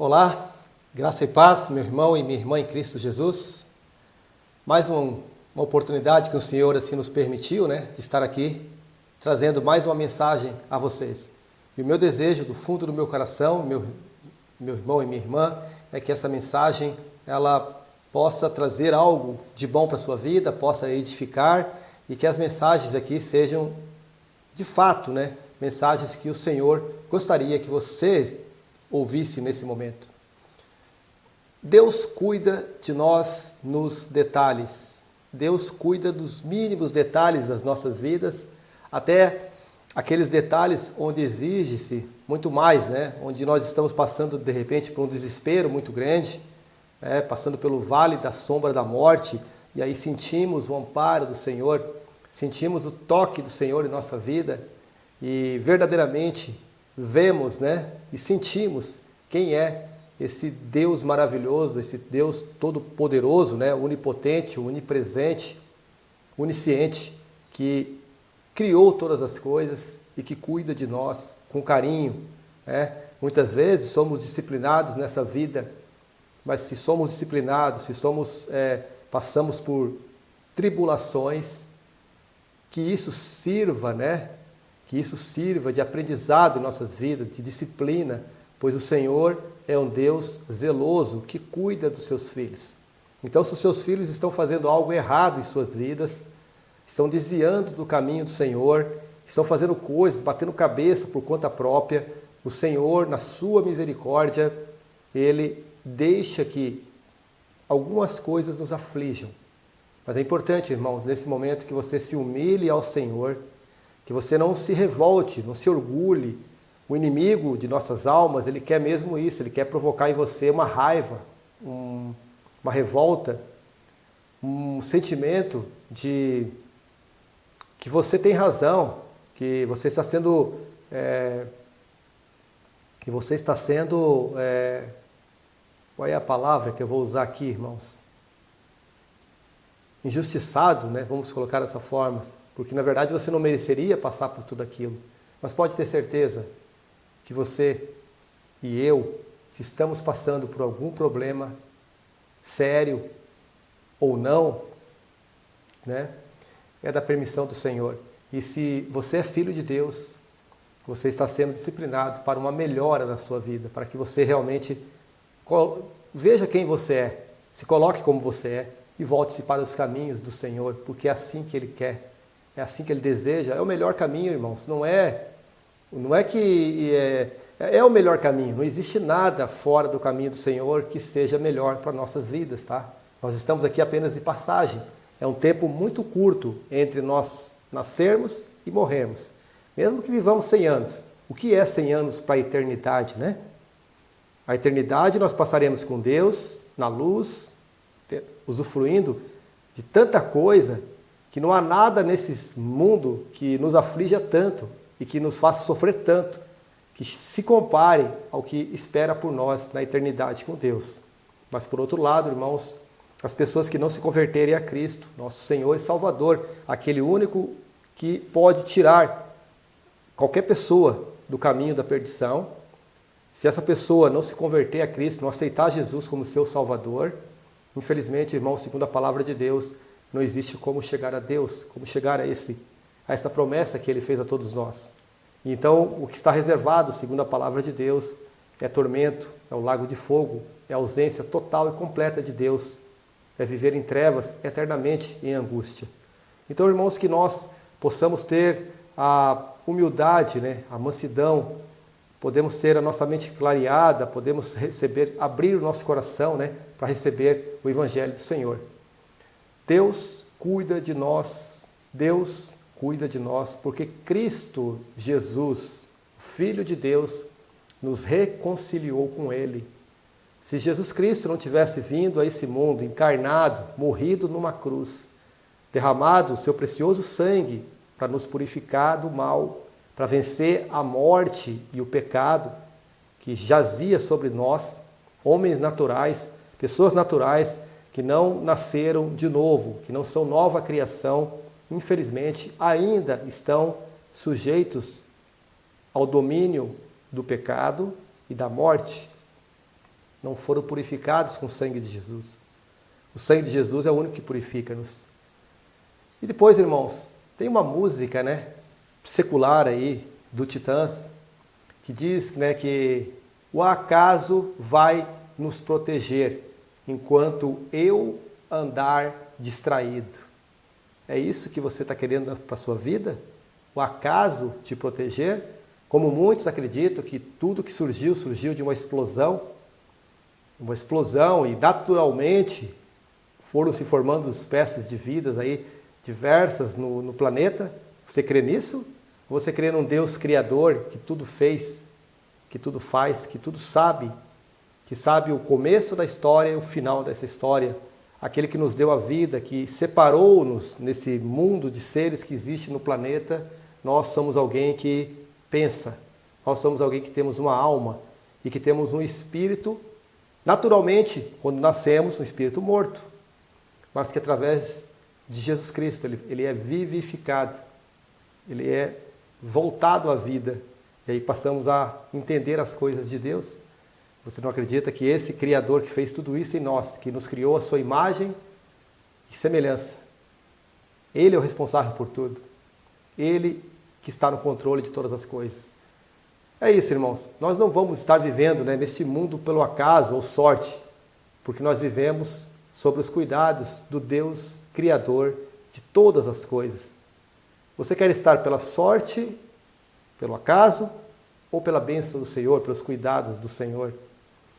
Olá, graça e paz, meu irmão e minha irmã em Cristo Jesus. Mais uma oportunidade que o Senhor assim nos permitiu, de estar aqui, trazendo mais uma mensagem a vocês. E o meu desejo do fundo do meu coração, meu irmão e minha irmã, é que essa mensagem ela possa trazer algo de bom para a sua vida, possa edificar e que as mensagens aqui sejam de fato, mensagens que o Senhor gostaria que você ouvisse nesse momento. Deus cuida de nós nos detalhes. Deus cuida dos mínimos detalhes das nossas vidas, até aqueles detalhes onde exige-se muito mais, onde nós estamos passando de repente por um desespero muito grande, passando pelo vale da sombra da morte, e aí sentimos o amparo do Senhor, sentimos o toque do Senhor em nossa vida e verdadeiramente vemos, e sentimos quem é esse Deus maravilhoso, esse Deus todo-poderoso, onipotente, onipresente, onisciente, que criou todas as coisas e que cuida de nós com carinho. Muitas vezes somos disciplinados nessa vida, mas se somos disciplinados, se passamos por tribulações, que isso sirva, que isso sirva de aprendizado em nossas vidas, de disciplina, pois o Senhor é um Deus zeloso que cuida dos seus filhos. Então, se os seus filhos estão fazendo algo errado em suas vidas, estão desviando do caminho do Senhor, estão fazendo coisas, batendo cabeça por conta própria, o Senhor, na sua misericórdia, Ele deixa que algumas coisas nos aflijam. Mas é importante, irmãos, nesse momento que você se humilhe ao Senhor, que você não se revolte, não se orgulhe. O inimigo de nossas almas, ele quer mesmo isso, ele quer provocar em você uma raiva, uma revolta, um sentimento de que você tem razão, que você está sendo, qual é a palavra que eu vou usar aqui, irmãos? Injustiçado, vamos colocar dessa forma, porque na verdade você não mereceria passar por tudo aquilo. Mas pode ter certeza que você e eu, se estamos passando por algum problema sério ou não, é da permissão do Senhor. E se você é filho de Deus, você está sendo disciplinado para uma melhora na sua vida, para que você realmente veja quem você é, se coloque como você é e volte-se para os caminhos do Senhor, porque é assim que Ele quer, é assim que Ele deseja, é o melhor caminho, irmãos, não é que é o melhor caminho, não existe nada fora do caminho do Senhor que seja melhor para nossas vidas, tá? Nós estamos aqui apenas de passagem, é um tempo muito curto entre nós nascermos e morrermos, mesmo que vivamos 100 anos. O que é 100 anos para a eternidade, A eternidade nós passaremos com Deus, na luz, usufruindo de tanta coisa, que não há nada nesse mundo que nos aflija tanto e que nos faça sofrer tanto, que se compare ao que espera por nós na eternidade com Deus. Mas por outro lado, irmãos, as pessoas que não se converterem a Cristo, nosso Senhor e Salvador, aquele único que pode tirar qualquer pessoa do caminho da perdição, se essa pessoa não se converter a Cristo, não aceitar Jesus como seu Salvador, infelizmente, irmãos, segundo a palavra de Deus, não existe como chegar a Deus, como chegar a essa promessa que Ele fez a todos nós. Então, o que está reservado, segundo a palavra de Deus, é tormento, é o lago de fogo, é a ausência total e completa de Deus, é viver em trevas eternamente em angústia. Então, irmãos, que nós possamos ter a humildade, a mansidão, podemos ter a nossa mente clareada, podemos abrir o nosso coração, para receber o Evangelho do Senhor. Deus cuida de nós, porque Cristo Jesus, Filho de Deus, nos reconciliou com Ele. Se Jesus Cristo não tivesse vindo a esse mundo, encarnado, morrido numa cruz, derramado o seu precioso sangue para nos purificar do mal, para vencer a morte e o pecado que jazia sobre nós, homens naturais, pessoas naturais que não nasceram de novo, que não são nova criação, infelizmente ainda estão sujeitos ao domínio do pecado e da morte. não foram purificados com o sangue de Jesus. O sangue de Jesus é o único que purifica-nos. E depois, irmãos, tem uma música, né, secular aí, do Titãs, que diz, né, que o acaso vai nos proteger enquanto eu andar distraído. É isso que você está querendo para a sua vida? O acaso te proteger? Como muitos acreditam que tudo que surgiu de uma explosão e naturalmente foram se formando espécies de vidas aí diversas no planeta. Você crê nisso? Ou você crê num Deus criador que tudo fez, que tudo faz, que tudo sabe, que sabe o começo da história e o final dessa história, aquele que nos deu a vida, que separou-nos nesse mundo de seres que existe no planeta? Nós somos alguém que pensa, nós somos alguém que temos uma alma e que temos um espírito, naturalmente, quando nascemos, um espírito morto, mas que através de Jesus Cristo, ele é vivificado, ele é voltado à vida, e aí passamos a entender as coisas de Deus. Você não acredita que esse Criador que fez tudo isso em nós, que nos criou a sua imagem e semelhança, Ele é o responsável por tudo, Ele que está no controle de todas as coisas. É isso, irmãos, nós não vamos estar vivendo, né, neste mundo pelo acaso ou sorte, porque nós vivemos sob os cuidados do Deus Criador de todas as coisas. Você quer estar pela sorte, pelo acaso, ou pela bênção do Senhor, pelos cuidados do Senhor?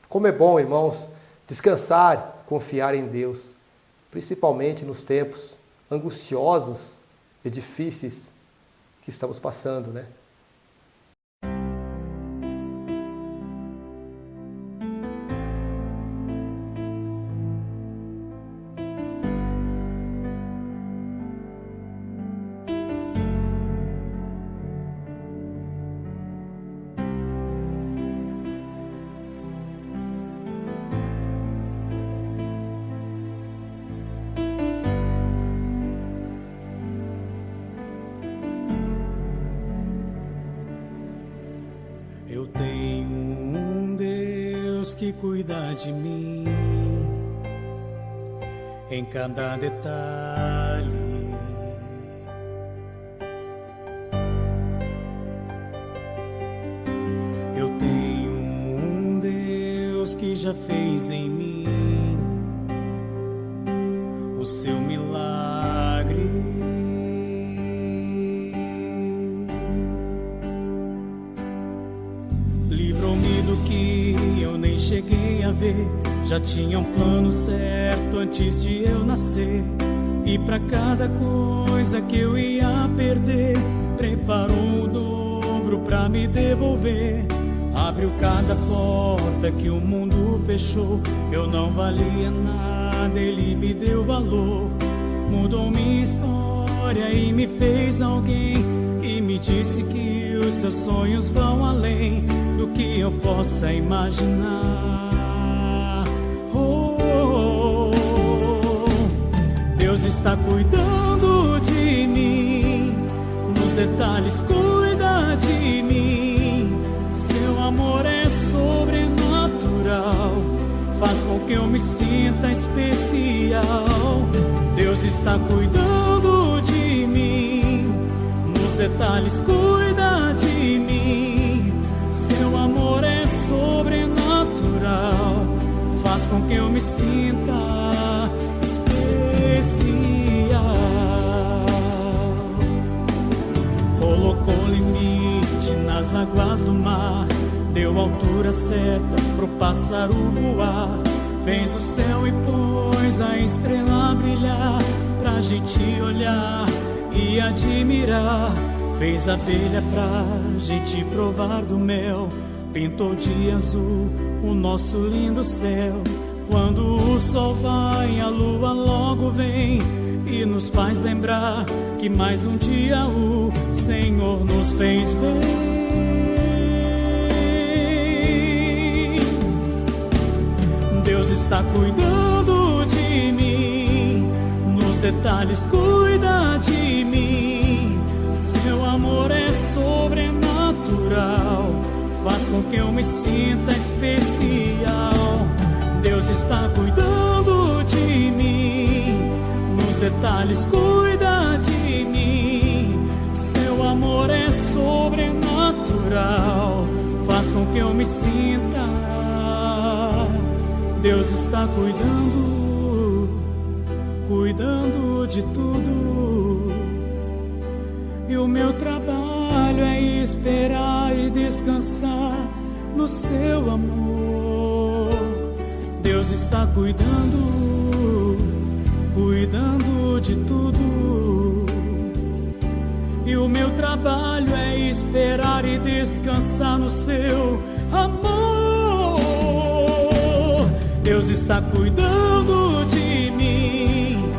Como é bom, irmãos, descansar, confiar em Deus, principalmente nos tempos angustiosos e difíceis que estamos passando, né? Eu tenho um Deus que cuida de mim em cada detalhe. Eu tenho um Deus que já fez em mim o seu milagre. Livrou-me do que eu nem cheguei a ver. Já tinha um plano certo antes de eu nascer. E pra cada coisa que eu ia perder, preparou o dobro pra me devolver. Abriu cada porta que o mundo fechou. Eu não valia nada, ele me deu valor. Mudou minha história e me fez alguém. E me disse que os seus sonhos vão além do que eu possa imaginar. Oh, oh, oh. Deus está cuidando de mim, nos detalhes cuida de mim. Seu amor é sobrenatural, faz com que eu me sinta especial. Deus está cuidando de mim, nos detalhes cuida de mim. Seu amor é sobrenatural, faz com que eu me sinta especial. Colocou limite nas águas do mar, deu altura certa pro pássaro voar. Fez o céu e pôs a estrela brilhar, pra gente olhar e admirar. Fez a abelha pra gente provar do mel, pintou de azul o nosso lindo céu. Quando o sol vai, a lua logo vem e nos faz lembrar que mais um dia o Senhor nos fez bem. Deus está cuidando de mim, nos detalhes cuida de mim. Seu amor é sobrenatural, faz com que eu me sinta especial. detalhes cuida de mim. Seu amor é sobrenatural, faz com que eu me sinta. Deus está cuidando de tudo. E o meu trabalho é esperar e descansar no seu amor. Deus está cuidando de tudo. E o meu trabalho é esperar e descansar no seu amor. Deus está cuidando de mim,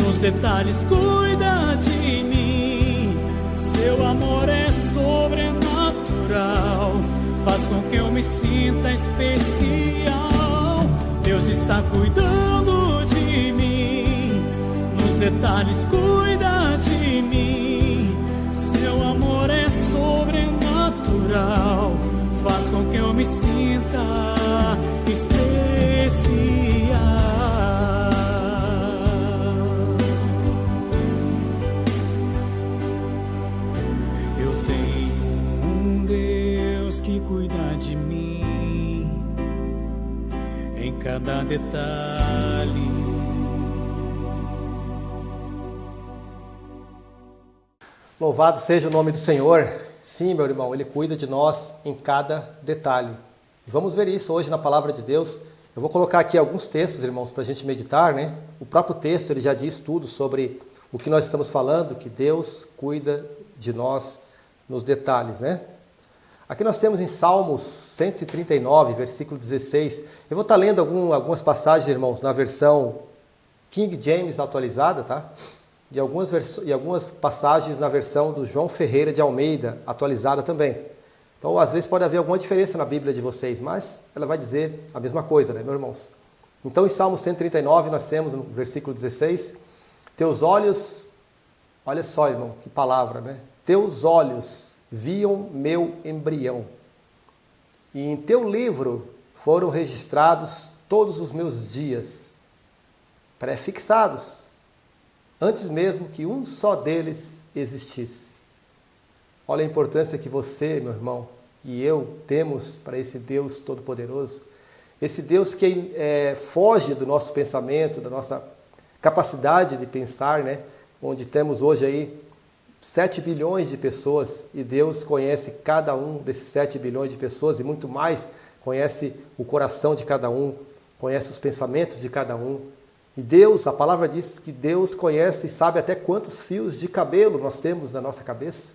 nos detalhes cuida de mim. Seu amor é sobrenatural, faz com que eu me sinta especial. Deus está cuidando de mim, nos detalhes cuida de mim. Seu amor é sobrenatural, faz com que eu me sinta especial. Eu tenho um Deus que cuida de mim em cada detalhe. Louvado seja o nome do Senhor. Sim, meu irmão, Ele cuida de nós em cada detalhe. Vamos ver isso hoje na Palavra de Deus. Eu vou colocar aqui alguns textos, irmãos, para a gente meditar, né? O próprio texto, ele já diz tudo sobre o que nós estamos falando, que Deus cuida de nós nos detalhes, né? Aqui nós temos em Salmos 139, versículo 16. Eu vou estar lendo algumas passagens, irmãos, na versão King James atualizada, tá? E algumas passagens na versão do João Ferreira de Almeida, atualizada também. Então, às vezes pode haver alguma diferença na Bíblia de vocês, mas ela vai dizer a mesma coisa, né, meus irmãos? Então, em Salmo 139, nós temos no versículo 16, teus olhos, olha só, irmão, que palavra, né? Teus olhos viam meu embrião, e em teu livro foram registrados todos os meus dias, pré-fixados, antes mesmo que um só deles existisse. Olha a importância que você, meu irmão, e eu temos para esse Deus Todo-Poderoso. Esse Deus que foge do nosso pensamento, da nossa capacidade de pensar, né? Onde temos hoje aí 7 bilhões de pessoas e Deus conhece cada um desses 7 bilhões de pessoas e muito mais, conhece o coração de cada um, conhece os pensamentos de cada um. E Deus, a palavra diz que Deus conhece e sabe até quantos fios de cabelo nós temos na nossa cabeça.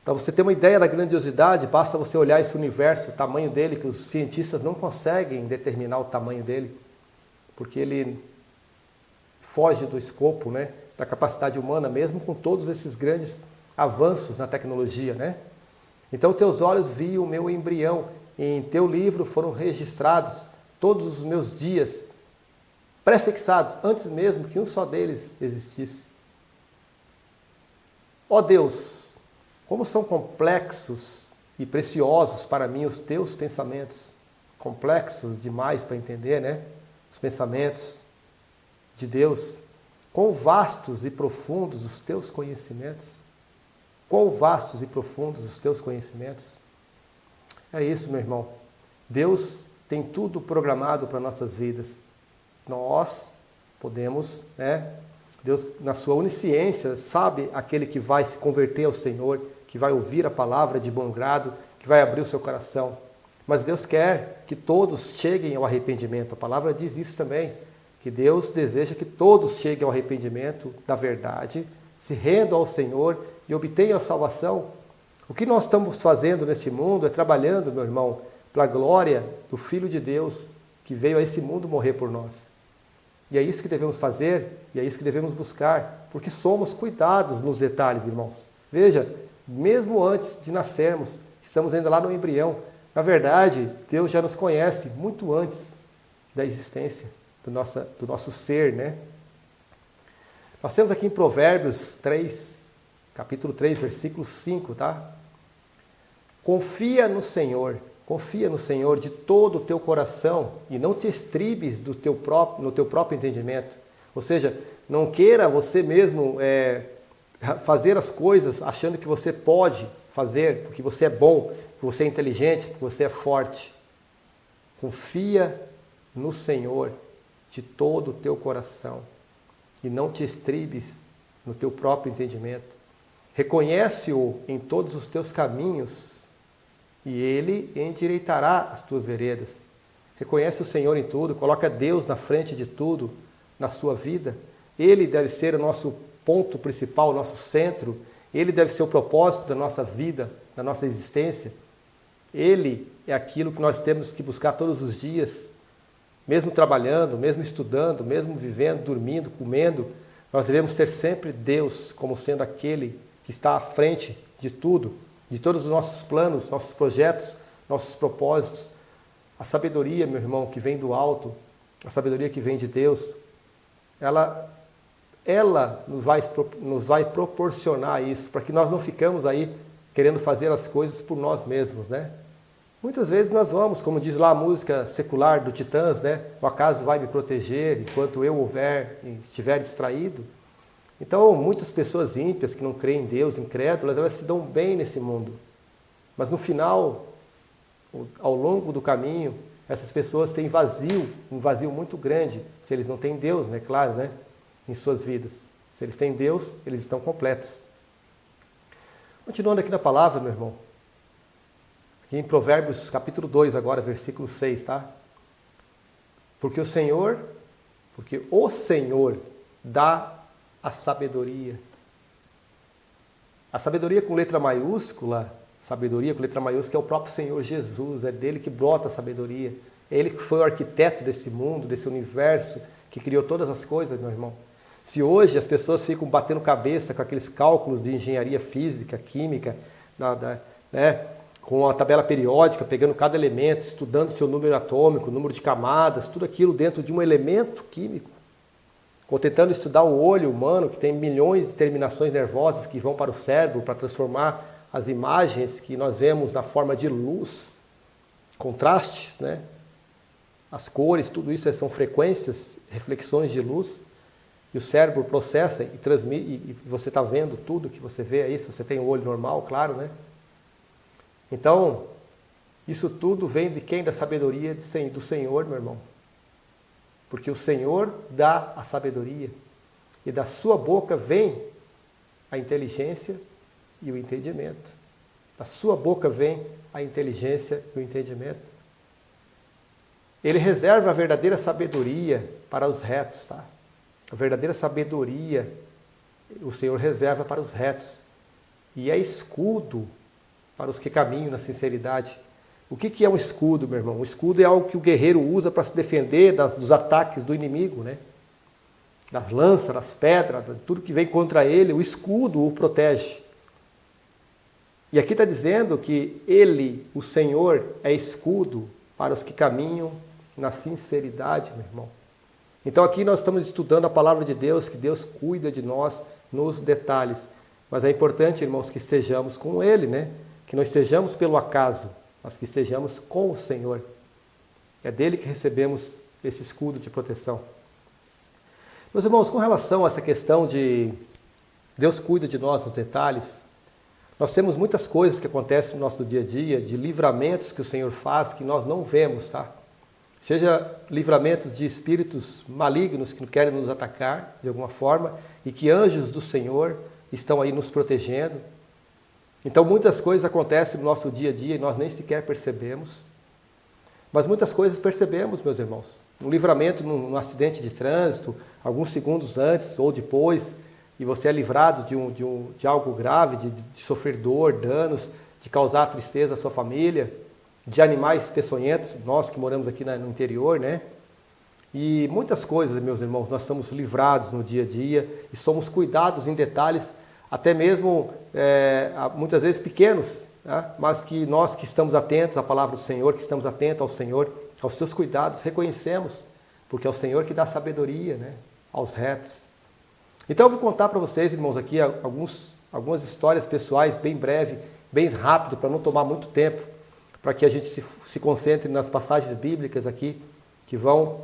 Para você ter uma ideia da grandiosidade, basta você olhar esse universo, o tamanho dele, que os cientistas não conseguem determinar o tamanho dele, porque ele foge do escopo, né, da capacidade humana, mesmo com todos esses grandes avanços na tecnologia, né? Então, teus olhos viam o meu embrião, e em teu livro foram registrados todos os meus dias, prefixados, antes mesmo que um só deles existisse. Ó Deus, como são complexos e preciosos para mim os teus pensamentos. Complexos demais para entender, né? Os pensamentos de Deus. Quão vastos e profundos os teus conhecimentos. Quão vastos e profundos os teus conhecimentos. É isso, meu irmão. Deus tem tudo programado para nossas vidas. Nós podemos, né? Deus, na sua onisciência, sabe aquele que vai se converter ao Senhor, que vai ouvir a palavra de bom grado, que vai abrir o seu coração. Mas Deus quer que todos cheguem ao arrependimento. A palavra diz isso também, que Deus deseja que todos cheguem ao arrependimento da verdade, se rendam ao Senhor e obtenham a salvação. O que nós estamos fazendo nesse mundo é trabalhando, meu irmão, pela glória do Filho de Deus, que veio a esse mundo morrer por nós. E é isso que devemos fazer, e é isso que devemos buscar, porque somos cuidados nos detalhes, irmãos. Veja, mesmo antes de nascermos, estamos ainda lá no embrião. Na verdade, Deus já nos conhece muito antes da existência do nosso ser, né? Nós temos aqui em Provérbios 3, capítulo 3, versículo 5, tá? Confia no Senhor de todo o teu coração e não te estribes no teu próprio entendimento. Ou seja, não queira você mesmo fazer as coisas achando que você pode fazer, porque você é bom, porque você é inteligente, porque você é forte. Confia no Senhor de todo o teu coração e não te estribes no teu próprio entendimento. Reconhece-o em todos os teus caminhos e Ele endireitará as tuas veredas. Reconhece o Senhor em tudo, coloca Deus na frente de tudo na sua vida. Ele deve ser o nosso ponto principal, o nosso centro. Ele deve ser o propósito da nossa vida, da nossa existência. Ele é aquilo que nós temos que buscar todos os dias, mesmo trabalhando, mesmo estudando, mesmo vivendo, dormindo, comendo. Nós devemos ter sempre Deus como sendo aquele que está à frente de tudo, de todos os nossos planos, nossos projetos, nossos propósitos. A sabedoria, meu irmão, que vem do alto, a sabedoria que vem de Deus, ela nos vai proporcionar isso, para que nós não ficamos aí querendo fazer as coisas por nós mesmos, né? Muitas vezes nós vamos, como diz lá a música secular do Titãs, né? O acaso vai me proteger enquanto eu estiver distraído. Então, muitas pessoas ímpias que não creem em Deus, incrédulas, elas se dão bem nesse mundo. Mas no final, ao longo do caminho, essas pessoas têm um vazio muito grande, se eles não têm Deus, né? Claro, né? Em suas vidas. Se eles têm Deus, eles estão completos. Continuando aqui na palavra, meu irmão. Aqui em Provérbios capítulo 2 agora, versículo 6, tá? Porque o Senhor dá a sabedoria. A sabedoria com letra maiúscula é o próprio Senhor Jesus, é dele que brota a sabedoria. É ele que foi o arquiteto desse mundo, desse universo, que criou todas as coisas, meu irmão. Se hoje as pessoas ficam batendo cabeça com aqueles cálculos de engenharia física, química, né, com a tabela periódica, pegando cada elemento, estudando seu número atômico, número de camadas, tudo aquilo dentro de um elemento químico, ou tentando estudar o olho humano, que tem milhões de terminações nervosas que vão para o cérebro para transformar as imagens que nós vemos na forma de luz, contrastes, né? As cores, tudo isso são frequências, reflexões de luz, e o cérebro processa e transmite, e você está vendo tudo que você vê aí, se você tem o olho normal, claro, né? Então, isso tudo vem de quem? Da sabedoria do Senhor, meu irmão. Porque o Senhor dá a sabedoria, e da sua boca vem a inteligência e o entendimento. Da sua boca vem a inteligência e o entendimento. Ele reserva a verdadeira sabedoria para os retos, tá? A verdadeira sabedoria o Senhor reserva para os retos. E é escudo para os que caminham na sinceridade. O que é um escudo, meu irmão? Um escudo é algo que o guerreiro usa para se defender dos ataques do inimigo, né? Das lanças, das pedras, tudo que vem contra ele, o escudo o protege. E aqui está dizendo que ele, o Senhor, é escudo para os que caminham na sinceridade, meu irmão. Então aqui nós estamos estudando a palavra de Deus, que Deus cuida de nós nos detalhes. Mas é importante, irmãos, que estejamos com Ele, né? Que não estejamos pelo acaso, mas que estejamos com o Senhor. É dele que recebemos esse escudo de proteção. Meus irmãos, com relação a essa questão de Deus cuida de nós nos detalhes, nós temos muitas coisas que acontecem no nosso dia a dia, de livramentos que o Senhor faz, que nós não vemos, tá? Seja livramentos de espíritos malignos que querem nos atacar de alguma forma, e que anjos do Senhor estão aí nos protegendo. Então muitas coisas acontecem no nosso dia a dia e nós nem sequer percebemos. Mas muitas coisas percebemos, meus irmãos. Um livramento num acidente de trânsito, alguns segundos antes ou depois, e você é livrado de algo grave, de sofrer dor, danos, de causar tristeza à sua família, de animais peçonhentos, nós que moramos aqui no interior, né? E muitas coisas, meus irmãos, nós somos livrados no dia a dia e somos cuidados em detalhes, até mesmo muitas vezes pequenos, né? Mas que nós que estamos atentos à palavra do Senhor, que estamos atentos ao Senhor, aos seus cuidados, reconhecemos, porque é o Senhor que dá sabedoria, né? Aos retos. Então eu vou contar para vocês, irmãos, aqui algumas histórias pessoais, bem breve, bem rápido, para não tomar muito tempo, para que a gente se concentre nas passagens bíblicas aqui, que vão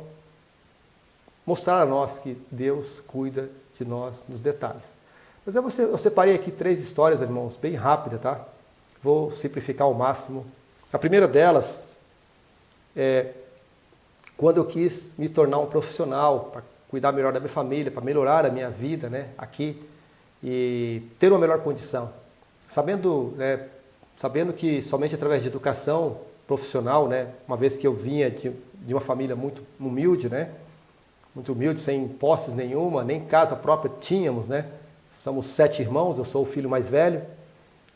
mostrar a nós que Deus cuida de nós nos detalhes. Mas eu separei aqui 3 histórias, irmãos, bem rápidas, tá? Vou simplificar ao máximo. A primeira delas é quando eu quis me tornar um profissional, para cuidar melhor da minha família, para melhorar a minha vida, né, aqui, e ter uma melhor condição. Sabendo que somente através de educação profissional, né, uma vez que eu vinha de uma família muito humilde, né, muito humilde, sem posses nenhuma, nem casa própria tínhamos, né, somos 7 irmãos, eu sou o filho mais velho.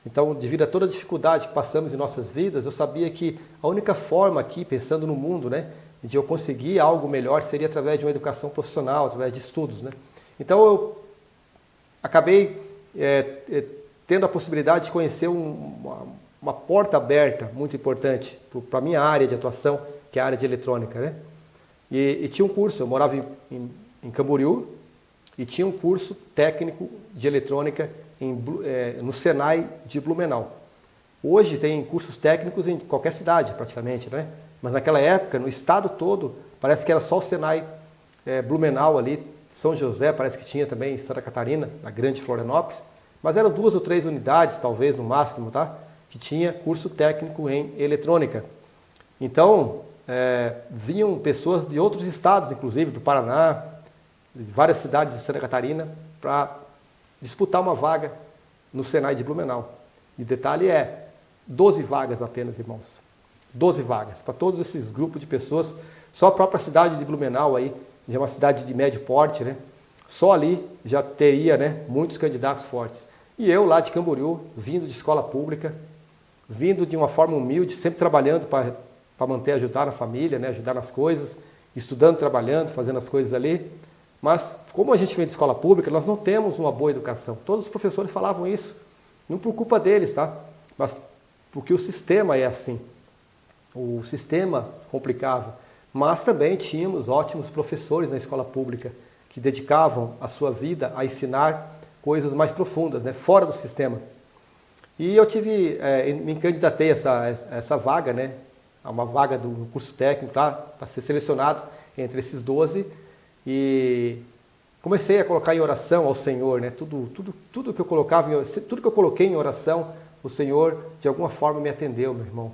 Então, devido a toda a dificuldade que passamos em nossas vidas, eu sabia que a única forma aqui, pensando no mundo, né, de eu conseguir algo melhor seria através de uma educação profissional, através de estudos, né. Então, eu acabei tendo a possibilidade de conhecer uma porta aberta muito importante para a minha área de atuação, que é a área de eletrônica, né. E tinha um curso, eu morava em Camboriú, e tinha um curso técnico de eletrônica no Senai de Blumenau. Hoje tem cursos técnicos em qualquer cidade, praticamente, né? Mas naquela época, no estado todo, parece que era só o Senai Blumenau ali, São José, parece que tinha também em Santa Catarina, na grande Florianópolis, mas eram 2 ou 3 unidades, talvez, no máximo, tá? Que tinha curso técnico em eletrônica. Então, vinham pessoas de outros estados, inclusive do Paraná, de várias cidades de Santa Catarina, para disputar uma vaga no Senai de Blumenau. E o detalhe 12 vagas apenas, irmãos. 12 vagas para todos esses grupos de pessoas. Só a própria cidade de Blumenau aí, já é uma cidade de médio porte, né? Só ali já teria, né, muitos candidatos fortes. E eu lá de Camboriú, vindo de escola pública, vindo de uma forma humilde, sempre trabalhando para manter, ajudar na família, né, ajudar nas coisas, estudando, trabalhando, fazendo as coisas ali. Mas, como a gente vem de escola pública, nós não temos uma boa educação. Todos os professores falavam isso. Não por culpa deles, tá? Mas porque o sistema é assim. O sistema complicava. Mas também tínhamos ótimos professores na escola pública que dedicavam a sua vida a ensinar coisas mais profundas, né? Fora do sistema. E eu me candidatei a essa vaga, né? A uma vaga do curso técnico, tá? Para ser selecionado entre esses 12. E comecei a colocar em oração ao Senhor, né? Tudo que eu coloquei em oração, o Senhor de alguma forma me atendeu, meu irmão.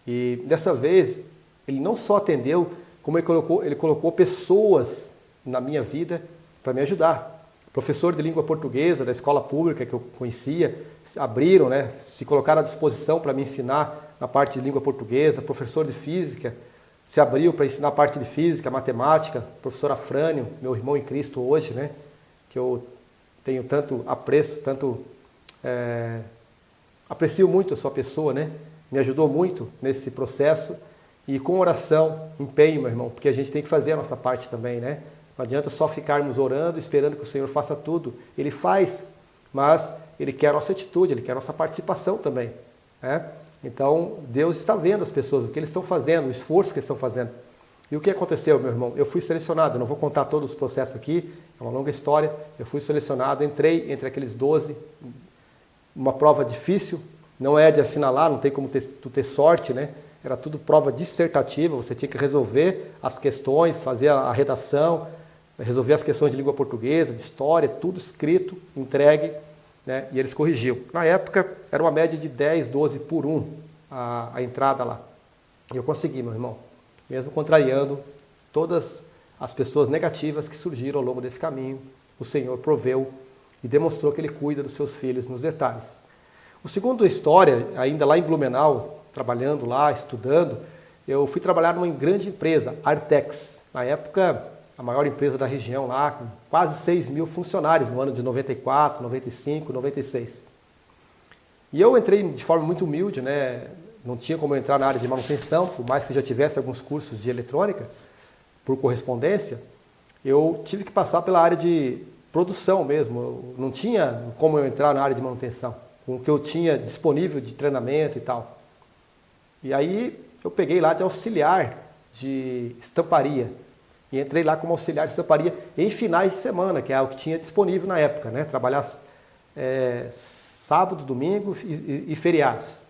E dessa vez Ele não só atendeu, como Ele colocou pessoas na minha vida para me ajudar. Professor de língua portuguesa da escola pública que eu conhecia, abriram, né? Se colocaram à disposição para me ensinar na parte de língua portuguesa. Professor de física se abriu para ensinar a parte de física, matemática, professor Afrânio, meu irmão em Cristo hoje, né? Que eu tenho tanto apreço, aprecio muito a sua pessoa, né? Me ajudou muito nesse processo e com oração, empenho, meu irmão, porque a gente tem que fazer a nossa parte também, né? Não adianta só ficarmos orando, esperando que o Senhor faça tudo. Ele faz, mas Ele quer a nossa atitude, Ele quer a nossa participação também, né? Então, Deus está vendo as pessoas, o que eles estão fazendo, o esforço que eles estão fazendo. E o que aconteceu, meu irmão? Eu fui selecionado, eu não vou contar todos os processos aqui, é uma longa história. Eu fui selecionado, entrei entre aqueles 12, uma prova difícil, não é de assinalar, não tem como tu ter sorte, né? Era tudo prova dissertativa, você tinha que resolver as questões, fazer a redação, resolver as questões de língua portuguesa, de história, tudo escrito, entregue, né? E eles corrigiam. Na época, era uma média de 10, 12 por 1 a entrada lá. E eu consegui, meu irmão, mesmo contrariando todas as pessoas negativas que surgiram ao longo desse caminho, o Senhor proveu e demonstrou que Ele cuida dos seus filhos nos detalhes. O segundo história, ainda lá em Blumenau, trabalhando lá, estudando, eu fui trabalhar numa grande empresa, Artex. Na época, a maior empresa da região lá, com quase 6 mil funcionários no ano de 94, 95, 96. E eu entrei de forma muito humilde, né? Não tinha como eu entrar na área de manutenção, por mais que eu já tivesse alguns cursos de eletrônica, por correspondência, eu tive que passar pela área de produção mesmo. Eu não tinha como eu entrar na área de manutenção, com o que eu tinha disponível de treinamento e tal. E aí eu peguei lá de auxiliar de estamparia. E entrei lá como auxiliar de estamparia em finais de semana, que é o que tinha disponível na época, né? Trabalhar sábado, domingo e feriados.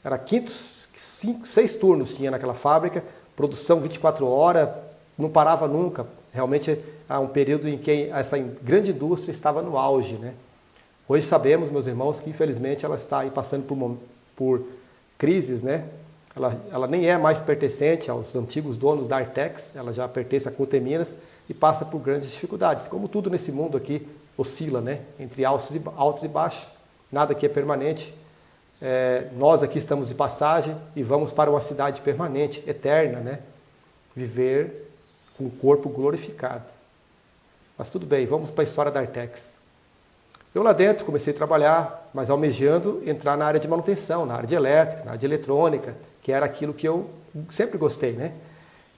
Era 6 turnos tinha naquela fábrica, produção 24 horas, não parava nunca. Realmente há um período em que essa grande indústria estava no auge, né? Hoje sabemos, meus irmãos, que infelizmente ela está aí passando por crises, né? Ela nem é mais pertencente aos antigos donos da Artex, ela já pertence à Conteminas e passa por grandes dificuldades. Como tudo nesse mundo aqui oscila, né? Entre altos e baixos, nada aqui é permanente. Nós aqui estamos de passagem e vamos para uma cidade permanente, eterna, né? Viver com o corpo glorificado. Mas tudo bem, vamos para a história da Artex. Eu lá dentro comecei a trabalhar, mas almejando entrar na área de manutenção, na área de elétrica, na área de eletrônica, que era aquilo que eu sempre gostei, né?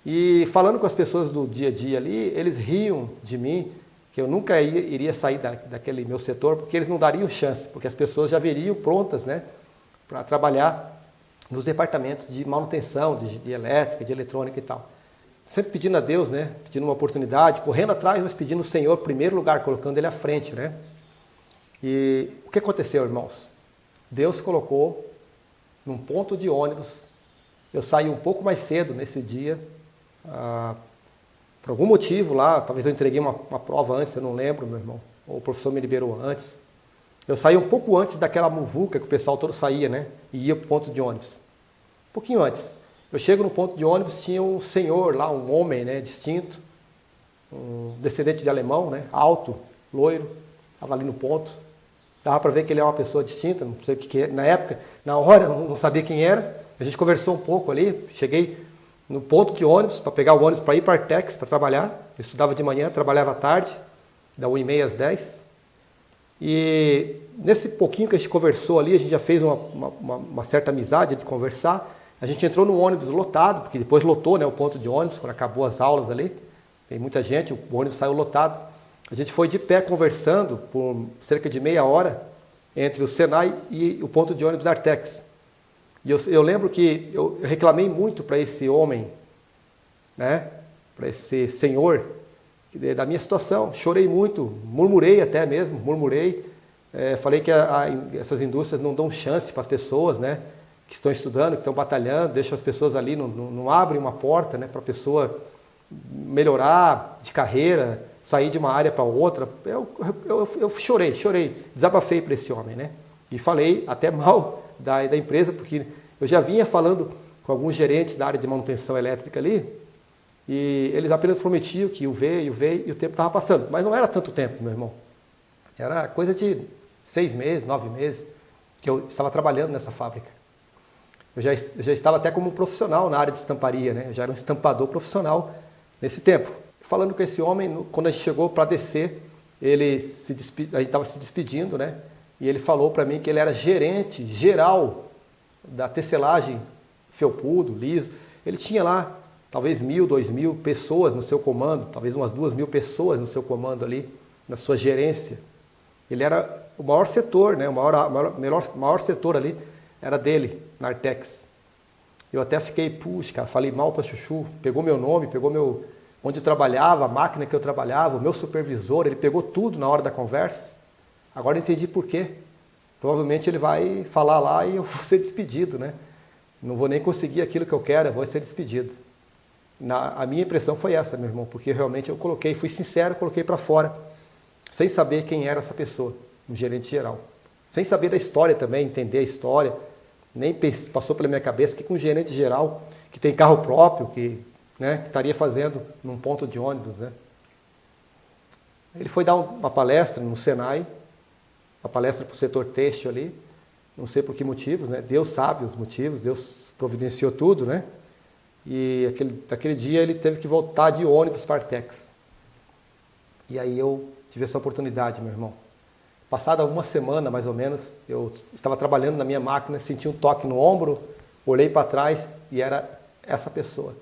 E falando com as pessoas do dia a dia ali, eles riam de mim, que eu nunca iria sair daquele meu setor, porque eles não dariam chance, porque as pessoas já viriam prontas, né, para trabalhar nos departamentos de manutenção, de elétrica, de eletrônica e tal. Sempre pedindo a Deus, né, pedindo uma oportunidade, correndo atrás, mas pedindo o Senhor em primeiro lugar, colocando Ele à frente, né? E o que aconteceu, irmãos? Deus colocou num ponto de ônibus. Eu saí um pouco mais cedo nesse dia, por algum motivo lá, talvez eu entreguei uma prova antes, eu não lembro, meu irmão, ou o professor me liberou antes. Eu saí um pouco antes daquela muvuca que o pessoal todo saía, né, e ia para o ponto de ônibus. Um pouquinho antes. Eu chego no ponto de ônibus, tinha um senhor lá, um homem, né, distinto, um descendente de alemão, né, alto, loiro, estava ali no ponto. Dava para ver que ele é uma pessoa distinta, não sei o que é. Na época, na hora, eu não sabia quem era. A gente conversou um pouco ali, cheguei no ponto de ônibus, para pegar o ônibus para ir para a Artex, para trabalhar. Eu estudava de manhã, trabalhava à tarde, da 1h30 às 10. E nesse pouquinho que a gente conversou ali, a gente já fez uma certa amizade de conversar. A gente entrou no ônibus lotado, porque depois lotou, né, o ponto de ônibus, quando acabou as aulas ali. Tem muita gente, o ônibus saiu lotado. A gente foi de pé conversando por cerca de meia hora entre o Senai e o ponto de ônibus da Artex. E eu lembro que eu reclamei muito para esse homem, né, para esse senhor, da minha situação. Chorei muito, murmurei até mesmo, falei que essas indústrias não dão chance para as pessoas, né, que estão estudando, que estão batalhando, deixam as pessoas ali, não abrem uma porta, né, para a pessoa melhorar de carreira, sair de uma área para outra. Eu chorei, desabafei para esse homem, né? E falei até mal da empresa, porque eu já vinha falando com alguns gerentes da área de manutenção elétrica ali, e eles apenas prometiam que ia ver, e o tempo estava passando. Mas não era tanto tempo, meu irmão. Era coisa de 6 meses, 9 meses, que eu estava trabalhando nessa fábrica. Eu já estava até como profissional na área de estamparia, né? Eu já era um estampador profissional nesse tempo. Falando com esse homem, quando a gente chegou para descer, a gente estava se despedindo, né? E ele falou para mim que ele era gerente geral da tecelagem felpudo, liso. Ele tinha lá talvez 1.000, 2.000 pessoas no seu comando, talvez umas 2.000 pessoas no seu comando ali, na sua gerência. Ele era o maior setor, né? O maior setor ali era dele, na Artex. Eu até fiquei, puxa, cara, falei mal para Chuchu, pegou meu nome, pegou onde eu trabalhava, a máquina que eu trabalhava, o meu supervisor, ele pegou tudo na hora da conversa. Agora eu entendi por quê. Provavelmente ele vai falar lá e eu vou ser despedido, né? Não vou nem conseguir aquilo que eu quero, eu vou ser despedido. A minha impressão foi essa, meu irmão, porque realmente eu fui sincero, coloquei para fora, sem saber quem era essa pessoa, um gerente geral. Sem saber da história também, entender a história. Nem passou pela minha cabeça que com um gerente geral, que tem carro próprio, que estaria fazendo num ponto de ônibus, né? Ele foi dar uma palestra no Senai, uma palestra para o setor têxtil ali, não sei por que motivos, né? Deus sabe os motivos, Deus providenciou tudo, né? E aquele dia ele teve que voltar de ônibus para Artex. E aí eu tive essa oportunidade, meu irmão. Passada uma semana, mais ou menos, eu estava trabalhando na minha máquina, senti um toque no ombro, olhei para trás e era essa pessoa.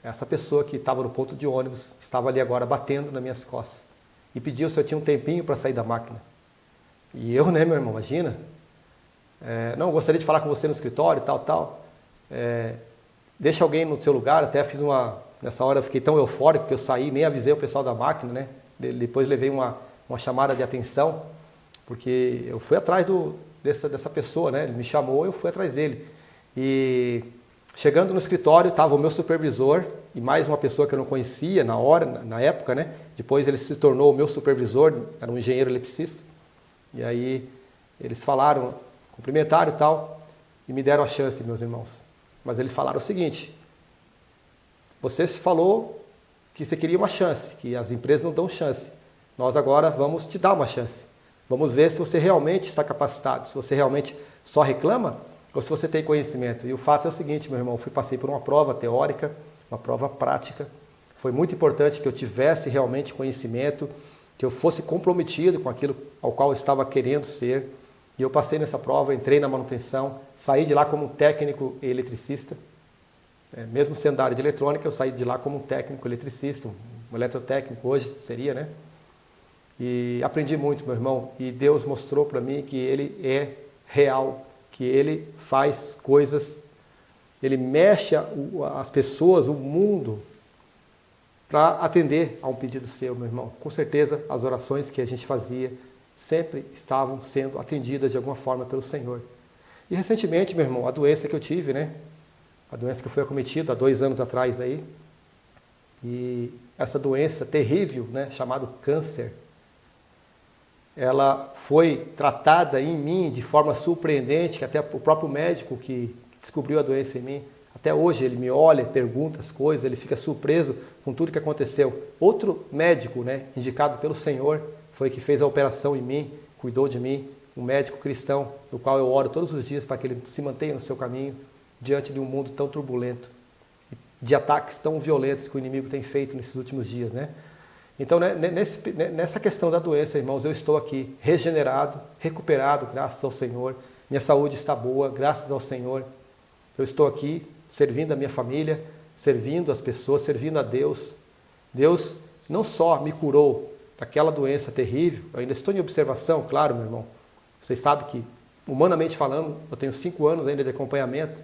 Essa pessoa que estava no ponto de ônibus, estava ali agora batendo nas minhas costas. E pediu se eu tinha um tempinho para sair da máquina. E eu, né, meu irmão, imagina. Não, gostaria de falar com você no escritório, tal. Deixa alguém no seu lugar, até fiz nessa hora eu fiquei tão eufórico que eu saí, nem avisei o pessoal da máquina, né. Depois levei uma chamada de atenção, porque eu fui atrás dessa pessoa, né, ele me chamou, eu fui atrás dele. E Chegando no escritório, estava o meu supervisor e mais uma pessoa que eu não conhecia na época, né? Depois ele se tornou o meu supervisor, era um engenheiro eletricista. E aí eles falaram, cumprimentaram e tal, e me deram a chance, meus irmãos. Mas eles falaram o seguinte: você falou que você queria uma chance, que as empresas não dão chance. Nós agora vamos te dar uma chance. Vamos ver se você realmente está capacitado, se você realmente só reclama ou se você tem conhecimento. E o fato é o seguinte, meu irmão, passei por uma prova teórica, uma prova prática. Foi muito importante que eu tivesse realmente conhecimento, que eu fosse comprometido com aquilo ao qual eu estava querendo ser. E eu passei nessa prova, entrei na manutenção, saí de lá como um técnico eletricista. Mesmo sendo da área de eletrônica, eu saí de lá como um técnico eletricista, um eletrotécnico hoje seria, né? E aprendi muito, meu irmão, e Deus mostrou para mim que Ele é real, que Ele faz coisas, Ele mexe as pessoas, o mundo, para atender a um pedido seu, meu irmão. Com certeza, as orações que a gente fazia sempre estavam sendo atendidas de alguma forma pelo Senhor. E recentemente, meu irmão, a doença que eu tive, né? A doença que eu fui acometido há 2 anos atrás aí, e essa doença terrível, né, chamada câncer, ela foi tratada em mim de forma surpreendente, que até o próprio médico que descobriu a doença em mim, até hoje ele me olha, pergunta as coisas, ele fica surpreso com tudo que aconteceu. Outro médico, né, indicado pelo Senhor, foi que fez a operação em mim, cuidou de mim, um médico cristão, no qual eu oro todos os dias para que ele se mantenha no seu caminho, diante de um mundo tão turbulento, de ataques tão violentos que o inimigo tem feito nesses últimos dias, né? Então, nessa questão da doença, irmãos, eu estou aqui regenerado, recuperado, graças ao Senhor. Minha saúde está boa, graças ao Senhor. Eu estou aqui servindo a minha família, servindo as pessoas, servindo a Deus. Deus não só me curou daquela doença terrível, eu ainda estou em observação, claro, meu irmão. Vocês sabem que, humanamente falando, eu tenho 5 anos ainda de acompanhamento,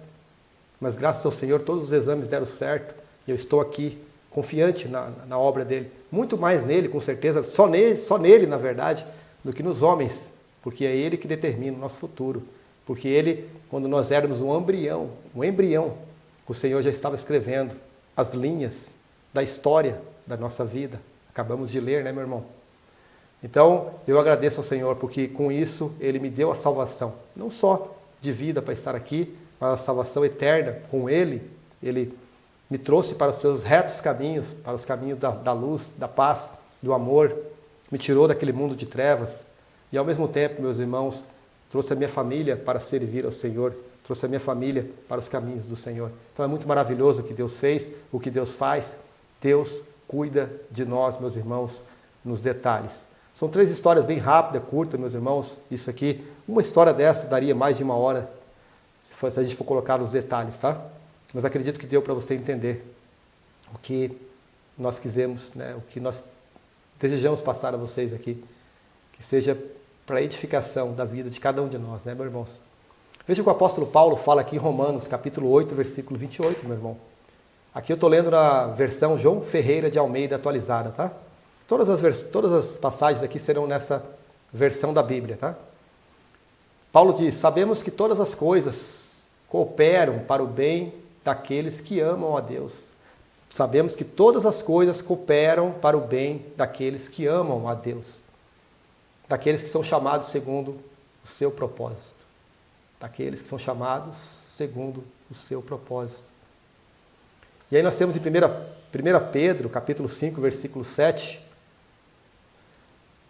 mas graças ao Senhor todos os exames deram certo e eu estou aqui confiante na obra dele, muito mais nele, com certeza, só nele, na verdade, do que nos homens, porque é ele que determina o nosso futuro, porque ele, quando nós éramos um embrião, o Senhor já estava escrevendo as linhas da história da nossa vida, acabamos de ler, né, meu irmão? Então, eu agradeço ao Senhor, porque com isso ele me deu a salvação, não só de vida para estar aqui, mas a salvação eterna com ele me trouxe para os seus retos caminhos, para os caminhos da luz, da paz, do amor, me tirou daquele mundo de trevas e ao mesmo tempo, meus irmãos, trouxe a minha família para servir ao Senhor, trouxe a minha família para os caminhos do Senhor. Então é muito maravilhoso o que Deus fez, o que Deus faz. Deus cuida de nós, meus irmãos, nos detalhes. São 3 histórias bem rápidas, curtas, meus irmãos, isso aqui. Uma história dessa daria mais de 1 hora, se a gente for colocar nos detalhes, tá? Mas acredito que deu para você entender o que nós quisemos, né? O que nós desejamos passar a vocês aqui, que seja para a edificação da vida de cada um de nós, né, meus irmãos? Veja o que o apóstolo Paulo fala aqui em Romanos, capítulo 8, versículo 28, meu irmão. Aqui eu estou lendo na versão João Ferreira de Almeida atualizada, tá? Todas as passagens aqui serão nessa versão da Bíblia, tá? Paulo diz: sabemos que todas as coisas cooperam para o bem daqueles que amam a Deus. Sabemos que todas as coisas cooperam para o bem daqueles que amam a Deus. Daqueles que são chamados segundo o seu propósito. Daqueles que são chamados segundo o seu propósito. E aí nós temos em 1 Pedro, capítulo 5, versículo 7,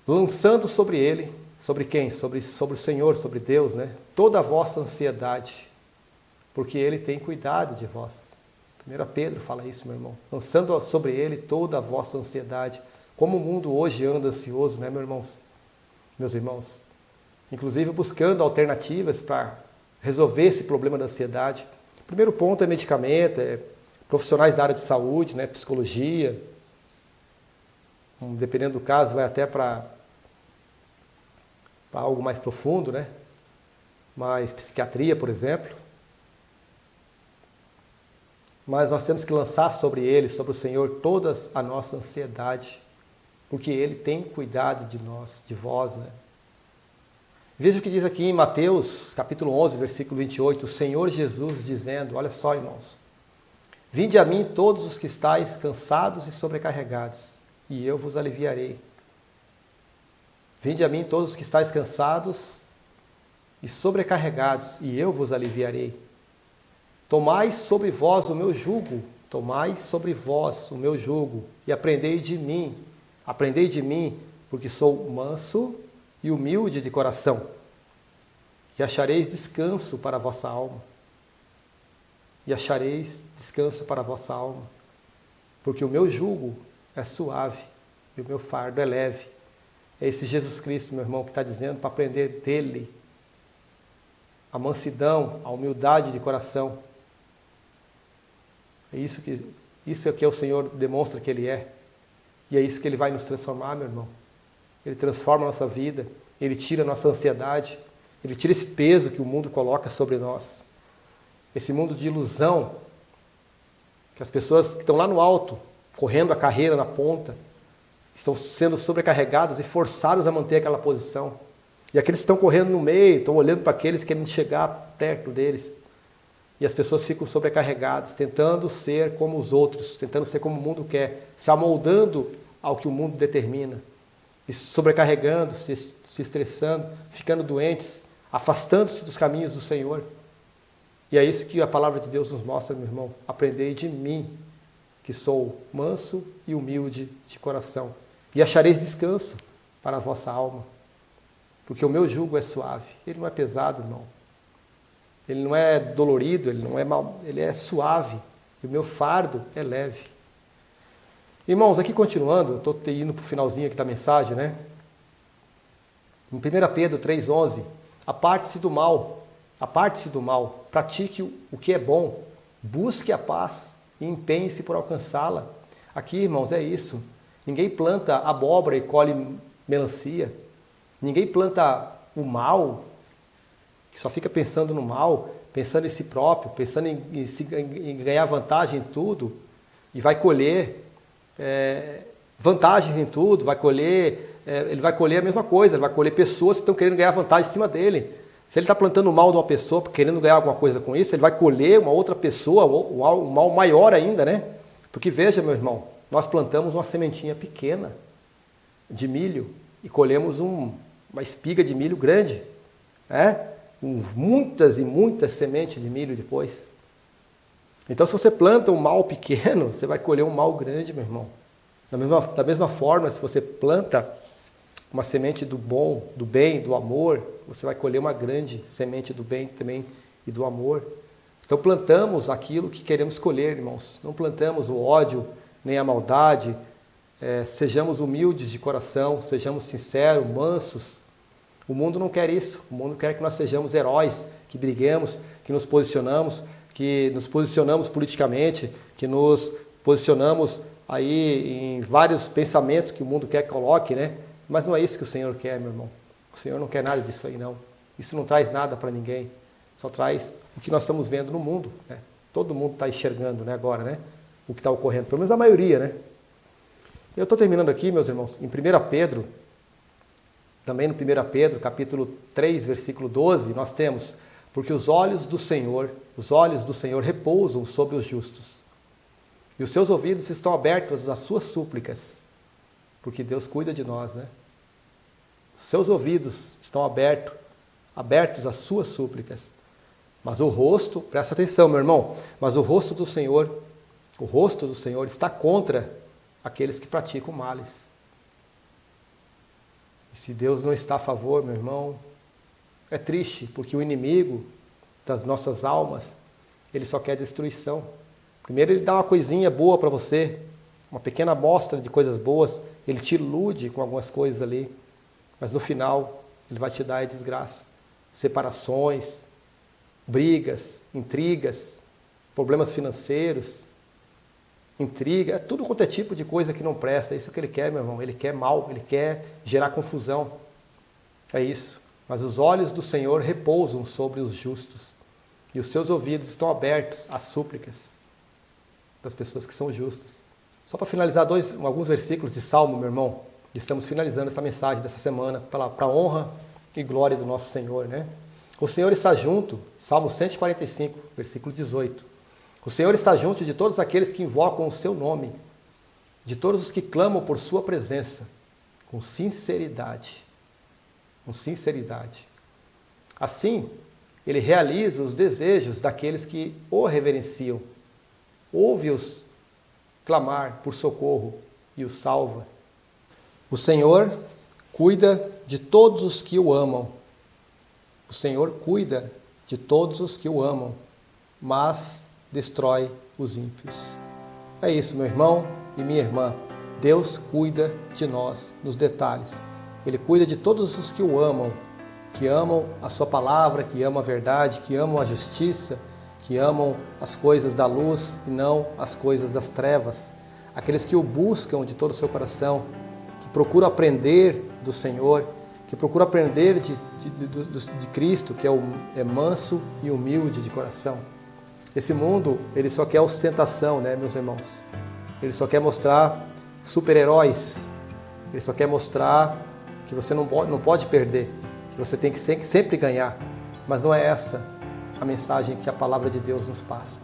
lançando sobre ele, sobre quem? Sobre o Senhor, sobre Deus, né? Toda a vossa ansiedade, porque ele tem cuidado de vós. 1 Pedro fala isso, meu irmão. Lançando sobre ele toda a vossa ansiedade. Como o mundo hoje anda ansioso, né, meus irmãos? Inclusive buscando alternativas para resolver esse problema da ansiedade. O primeiro ponto é medicamento, é profissionais da área de saúde, né, psicologia. Dependendo do caso, vai até para algo mais profundo, né? Mas psiquiatria, por exemplo. Mas nós temos que lançar sobre ele, sobre o Senhor, toda a nossa ansiedade, porque ele tem cuidado de nós, de vós, né? Veja o que diz aqui em Mateus, capítulo 11, versículo 28, o Senhor Jesus dizendo, olha só, irmãos, vinde a mim todos os que estáis cansados e sobrecarregados, e eu vos aliviarei. Vinde a mim todos os que estáis cansados e sobrecarregados, e eu vos aliviarei. Tomai sobre vós o meu jugo, e aprendei de mim, porque sou manso e humilde de coração, e achareis descanso para a vossa alma. Porque o meu jugo é suave e o meu fardo é leve. É esse Jesus Cristo, meu irmão, que está dizendo para aprender dele a mansidão, a humildade de coração. É isso que o Senhor demonstra que Ele é. E é isso que Ele vai nos transformar, meu irmão. Ele transforma a nossa vida, Ele tira a nossa ansiedade, Ele tira esse peso que o mundo coloca sobre nós. Esse mundo de ilusão, que as pessoas que estão lá no alto, correndo a carreira na ponta, estão sendo sobrecarregadas e forçadas a manter aquela posição. E aqueles que estão correndo no meio, estão olhando para aqueles que querem chegar perto deles. E as pessoas ficam sobrecarregadas, tentando ser como os outros, tentando ser como o mundo quer, se amoldando ao que o mundo determina. E se sobrecarregando, se estressando, ficando doentes, afastando-se dos caminhos do Senhor. E é isso que a palavra de Deus nos mostra, meu irmão. Aprendei de mim, que sou manso e humilde de coração. E achareis descanso para a vossa alma. Porque o meu jugo é suave. Ele não é pesado, irmão. Ele não é dolorido, ele não é mal, ele é suave. E o meu fardo é leve. Irmãos, aqui continuando, eu estou indo para o finalzinho aqui da mensagem, né? Em 1 Pedro 3,11, aparte-se do mal, pratique o que é bom, busque a paz e empenhe-se por alcançá-la. Aqui, irmãos, é isso. Ninguém planta abóbora e colhe melancia. Ninguém planta o mal, que só fica pensando no mal, pensando em si próprio, pensando em ganhar vantagem em tudo, e vai colher vantagens em tudo, ele vai colher a mesma coisa, ele vai colher pessoas que estão querendo ganhar vantagem em cima dele. Se ele está plantando o mal de uma pessoa, querendo ganhar alguma coisa com isso, ele vai colher uma outra pessoa, um mal maior ainda, né? Porque veja, meu irmão, nós plantamos uma sementinha pequena de milho e colhemos uma espiga de milho grande, muitas e muitas sementes de milho depois. Então, se você planta um mal pequeno, você vai colher um mal grande, meu irmão. Da mesma forma, se você planta uma semente do bom, do bem, do amor, você vai colher uma grande semente do bem também e do amor. Então, plantamos aquilo que queremos colher, irmãos. Não plantamos o ódio, nem a maldade. Sejamos humildes de coração, sejamos sinceros, mansos. O mundo não quer isso. O mundo quer que nós sejamos heróis, que briguemos, que nos posicionamos politicamente, que nos posicionamos aí em vários pensamentos que o mundo quer que coloque, né? Mas não é isso que o Senhor quer, meu irmão. O Senhor não quer nada disso aí, não. Isso não traz nada para ninguém. Só traz o que nós estamos vendo no mundo, né? Todo mundo está enxergando, né, agora, né? O que está ocorrendo, pelo menos a maioria, né? Eu estou terminando aqui, meus irmãos, em 1 Pedro, também no 1 Pedro, capítulo 3, versículo 12, nós temos: porque os olhos do Senhor repousam sobre os justos, e os seus ouvidos estão abertos às suas súplicas, porque Deus cuida de nós, né? Os seus ouvidos estão abertos às suas súplicas, mas o rosto, presta atenção, meu irmão, mas o rosto do Senhor está contra aqueles que praticam males. E se Deus não está a favor, meu irmão, é triste, porque o inimigo das nossas almas, ele só quer destruição. Primeiro ele dá uma coisinha boa para você, uma pequena amostra de coisas boas, ele te ilude com algumas coisas ali, mas no final ele vai te dar a desgraça. Separações, brigas, intrigas, problemas financeiros, intriga, tudo quanto é tipo de coisa que não presta. É isso que ele quer, meu irmão. Ele quer mal, ele quer gerar confusão. É isso. Mas os olhos do Senhor repousam sobre os justos, e os seus ouvidos estão abertos às súplicas das pessoas que são justas. Só para finalizar alguns versículos de Salmo, meu irmão. Estamos finalizando essa mensagem dessa semana para a honra e glória do nosso Senhor, né? O Senhor está junto, Salmo 145, versículo 18. O Senhor está junto de todos aqueles que invocam o seu nome, de todos os que clamam por sua presença, com sinceridade. Com sinceridade. Assim, ele realiza os desejos daqueles que o reverenciam. Ouve-os clamar por socorro e os salva. O Senhor cuida de todos os que o amam. O Senhor cuida de todos os que o amam, mas destrói os ímpios. É isso, meu irmão e minha irmã. Deus cuida de nós nos detalhes. Ele cuida de todos os que o amam, que amam a sua palavra, que amam a verdade, que amam a justiça, que amam as coisas da luz e não as coisas das trevas. Aqueles que o buscam de todo o seu coração, que procuram aprender do Senhor, que procuram aprender de Cristo, que é manso e humilde de coração. Esse mundo, ele só quer ostentação, né, meus irmãos? Ele só quer mostrar super-heróis. Ele só quer mostrar que você não pode perder, que você tem que sempre ganhar. Mas não é essa a mensagem que a palavra de Deus nos passa.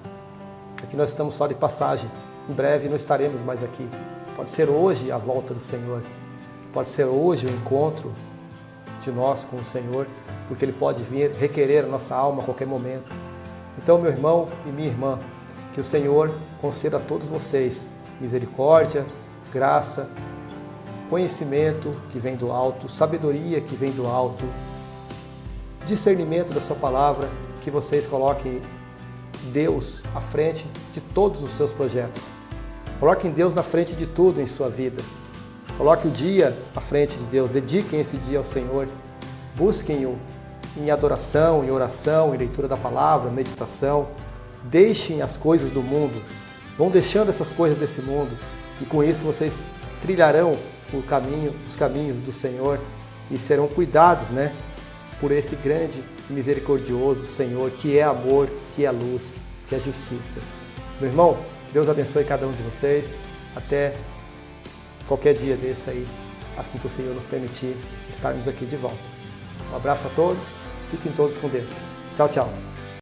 Aqui nós estamos só de passagem. Em breve não estaremos mais aqui. Pode ser hoje a volta do Senhor. Pode ser hoje o encontro de nós com o Senhor, porque Ele pode vir requerer a nossa alma a qualquer momento. Então, meu irmão e minha irmã, que o Senhor conceda a todos vocês misericórdia, graça, conhecimento que vem do alto, sabedoria que vem do alto, discernimento da sua palavra, que vocês coloquem Deus à frente de todos os seus projetos. Coloquem Deus na frente de tudo em sua vida. Coloque o dia à frente de Deus, dediquem esse dia ao Senhor, busquem-o em adoração, em oração, em leitura da palavra, meditação. Deixem as coisas do mundo, vão deixando essas coisas desse mundo e com isso vocês trilharão os caminhos do Senhor e serão cuidados, né, por esse grande e misericordioso Senhor, que é amor, que é luz, que é justiça. Meu irmão, que Deus abençoe cada um de vocês. Até qualquer dia desse aí, assim que o Senhor nos permitir estarmos aqui de volta. Um abraço a todos, fiquem todos com Deus. Tchau, tchau.